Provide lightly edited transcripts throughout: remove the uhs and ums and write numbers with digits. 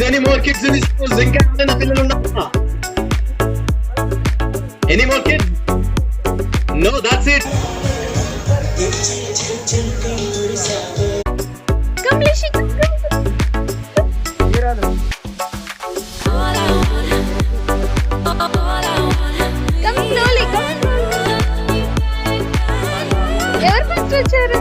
Any more kids in this house? ఇంకా ఎవరైనా పిల్లలు ఉన్నారా? Any more kids? No, that's it. Come, Lishi, come. Come slowly, come. ఎవరు first వచ్చారు?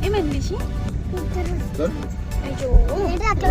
ఏమైంది నిషి? అయ్యో అట్లా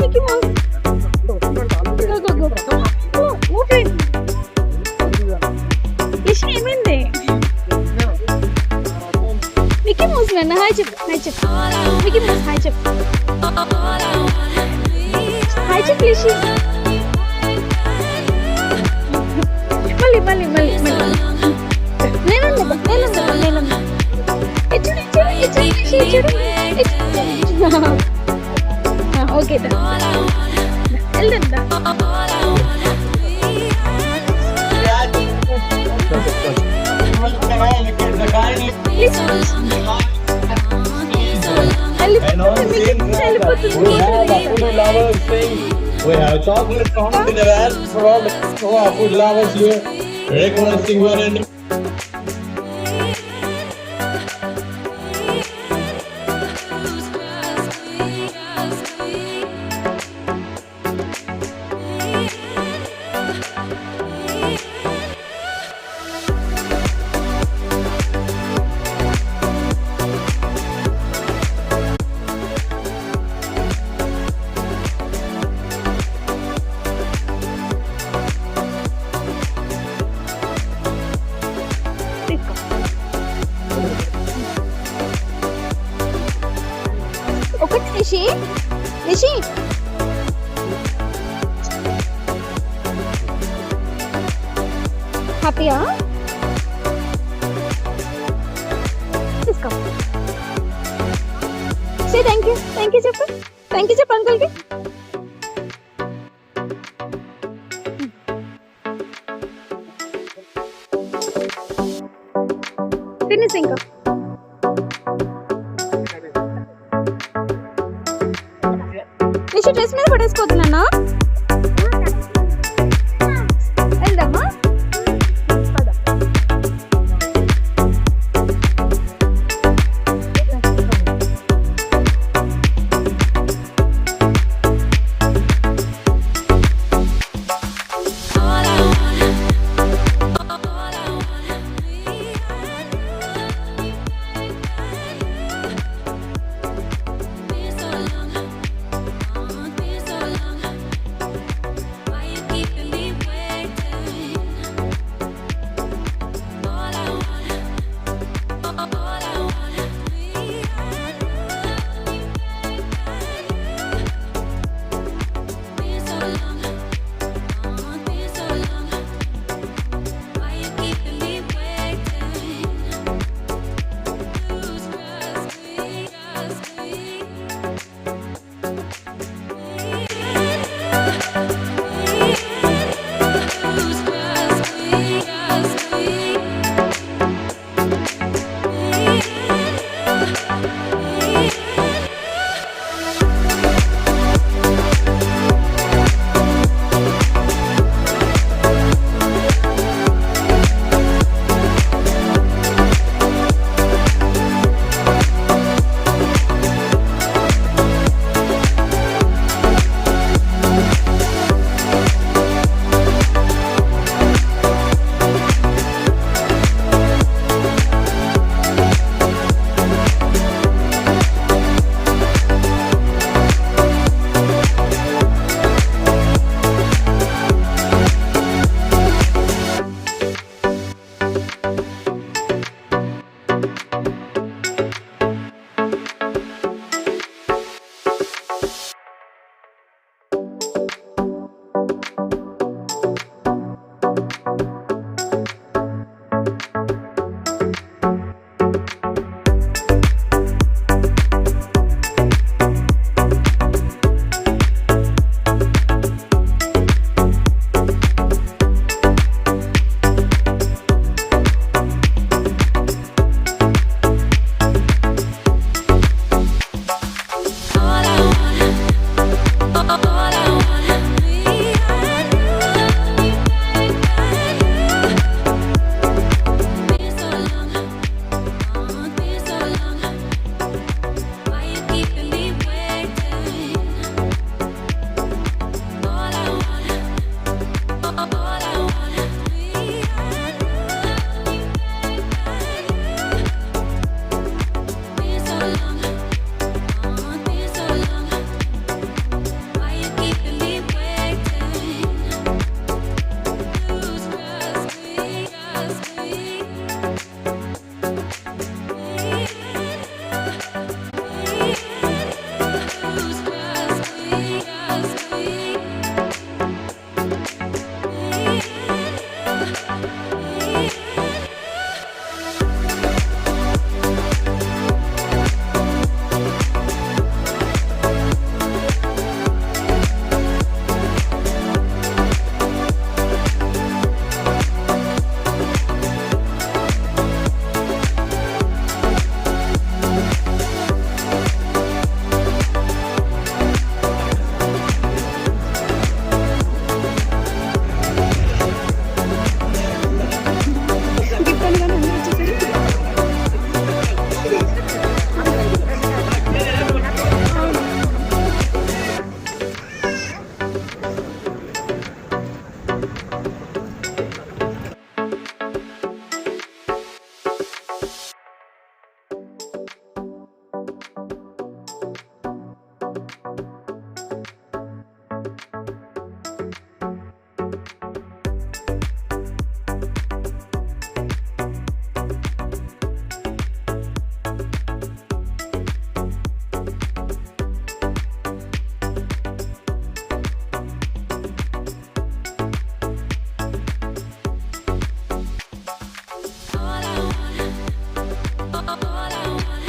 Mickey Mouse. Go. Move it. Lishi, ఏమైంది? Mickey Mouse వెన్న హాయ్ చెప్పు. Mickey Mouse హాయ్ చెప్పు. హాయ్ చెప్పు Lishi. మళ్ళీ. నేనండి. ఇచ్చుడు. ఓకే వెళ్దా We have chocolate fountain in the for all the food lovers here. Requesting one and Lishi. Happy, huh? Let's go. Say thank you. Thank you, Chappa. Thank you, Chappa, uncle. Finish, Inka. Lishi, dress మీద పడేసుకోవద్దునా? వెళ్దామా?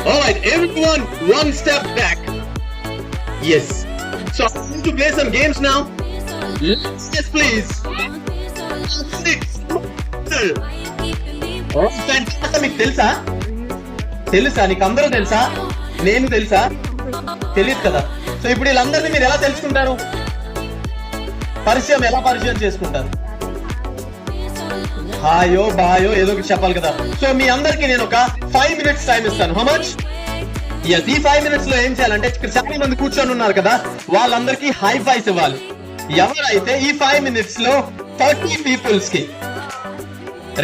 Alright, everyone, one step back. Yes. So I'm going to play some games now. Yes, please. మీకు తెలుసా నీకు అందరూ తెలుసా? నేను తెలుసా? తెలియదు కదా. సో ఇప్పుడు వీళ్ళందరినీ మీరు ఎలా తెలుసుకుంటారు? ఎలా పరిచయం చేసుకుంటారు? హాయో బాయో ఏదో ఒకటి చెప్పాలి కదా. సో మీ అందరికి నేను ఒక 5 minutes టైం ఇస్తాను. How much? yes, ఈ 5 minutes లో ఏం చేయాలంటే ఇక్కడ చాలా మంది కూర్చొని ఉన్నారు కదా, వాళ్ళందరికీ హై ఫైవ్స్ ఇవ్వాలి. ఎవరైతే ఈ 5 minutes లో 30 peoples కి,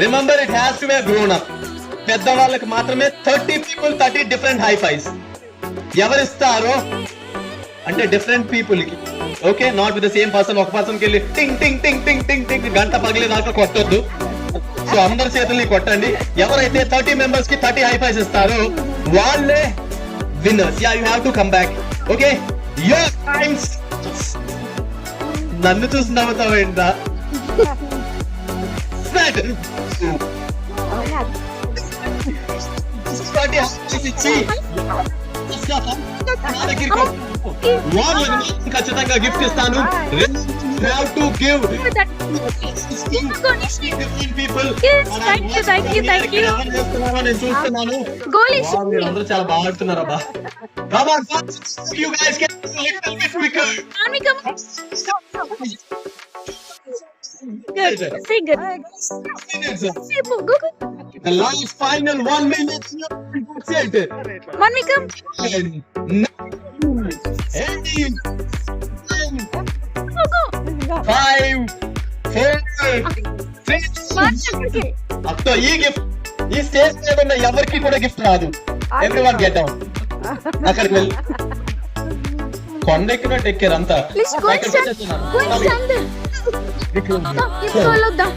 remember it has to be grown up, పెద్దవాళ్ళకి మాత్రమే 30 people 30 డిఫరెంట్ హై ఫైవ్స్ ఎవరిస్తారో అంటే డిఫరెంట్ పీపుల్ కి. Okay, not with the same person. ఒక పర్సన్ కి వెళ్ళి టింగ్ టింగ్ టింగ్ టింగ్ టింగ్ టింగ్ గంట పగిలేదాకా కొట్టొద్దు. సో అందరి చేతుల్ని కొట్టండి. ఎవరైతే 30 members కి 30 హై ఫైవ్స్ ఇస్తారో వాళ్ళే winners. Yeah, you have to come back. Okay, your times. నన్ను చూసి నవ్వుతావేంటా? ఖచ్చితంగా గిఫ్ట్ ఇస్తాను. have to give people. Thank you. నేను చూస్తున్నాను. అందరూ చాలా బాగా ఆడుతున్నారు అబ్బా. Come on, you guys can do a little bit quicker. Say good. The last final 1 minute. That's it. Manmikam. 5, 4, 3. అత్తో ఈ గిఫ్ట్ ఈ స్టేజ్ మీద ఉన్న ఎవరికి కూడా గిఫ్ట్ రాదు. Everyone get down. అక్కడికి వెళ్ళి కొండెక్కినట్టు ఎక్కారు అంతా.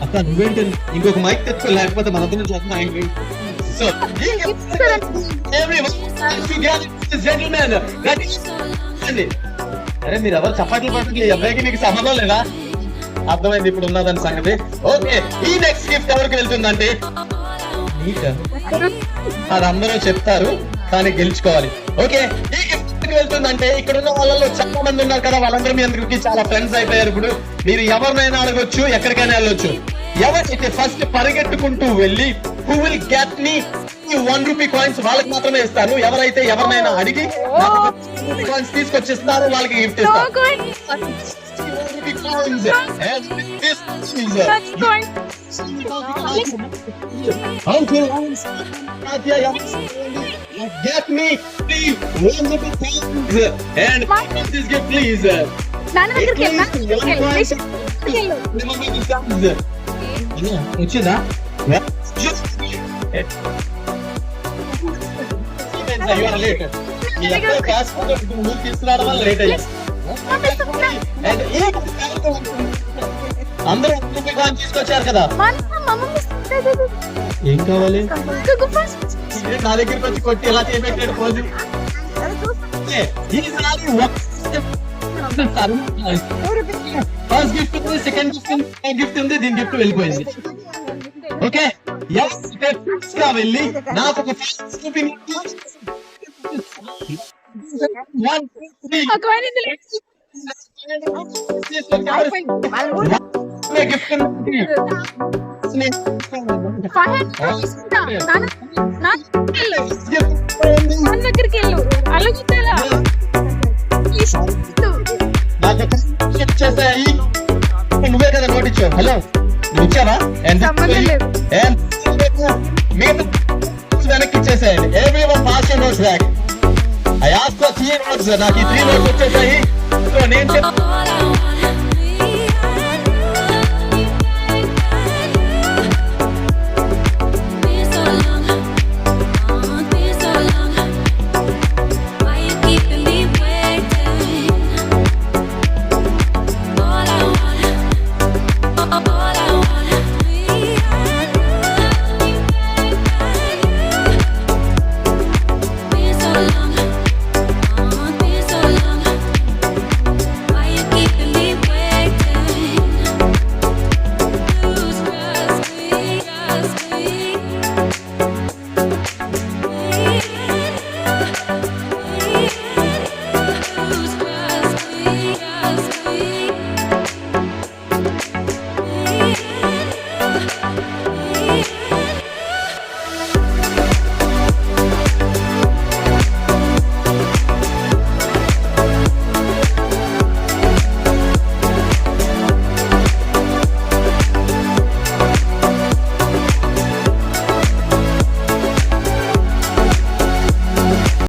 అక్క నువ్వేంటి ఇంకొక మైక్ తెచ్చుకో, లేకపోతే మన దగ్గర చూస్తున్నాం. సో అరే మీరు ఎవరు చప్పట్లు పట్టుకు ఈ అబ్బాయికి మీకు సంబంధం లేదా? అర్థమైంది ఇప్పుడు ఉన్నదని సంగతి. ఓకే, ఈ నెక్స్ట్ గిఫ్ట్ ఎవరికి వెళ్తుందంటే అది అందరూ చెప్తారు కానీ గెలుచుకోవాలి. ఓకే, ఈ గిఫ్ట్ వెళ్తుందంటే ఇక్కడ ఉన్న వాళ్ళలో చాలా మంది ఉన్నారు కదా, వాళ్ళందరూ మీ అందరికి చాలా ఫ్రెండ్స్ అయిపోయారు. ఇప్పుడు మీరు ఎవరినైనా అడగొచ్చు, ఎక్కడికైనా వెళ్ళొచ్చు. ఎవరైతే ఫస్ట్ పరిగెట్టుకుంటూ వెళ్ళి who will get me 1 rupee coins వాళ్ళకి మాత్రమే ఇస్తాను. ఎవరైతే ఎవరినైనా అడిగి కాయిన్స్ తీసుకొచ్చిస్తారో వాళ్ళకి గిఫ్ట్ ఇస్తాను. Get me please 1 rupee coins and this gift please. వచ్చిందా? తీసుకురావడం లేట్ అయ్యా. అందరూ తీసుకొచ్చారు కదా, ఏం కావాలి? నా దగ్గరికి వచ్చి కొట్టి ఎలా చేపెట్టాడు పోజు. ఫస్ట్ గిఫ్ట్ ఉంది, సెకండ్ గిఫ్ట్ ఉంది, దీని గిఫ్ట్ వెళ్ళిపోయింది. ఓకే, వెళ్ళి నాకు ఒక గిఫ్ట్ చేసాయి. నువ్వే కదా నోట్ ఇచ్చావు. హలో, నువ్వు ఇచ్చావా? వెనక్కి ఇచ్చేసాయండి. Everyone pass your notes back. I asked for 3 notes. నాకు ఈ 3 notes వచ్చేసాయి. సో నేను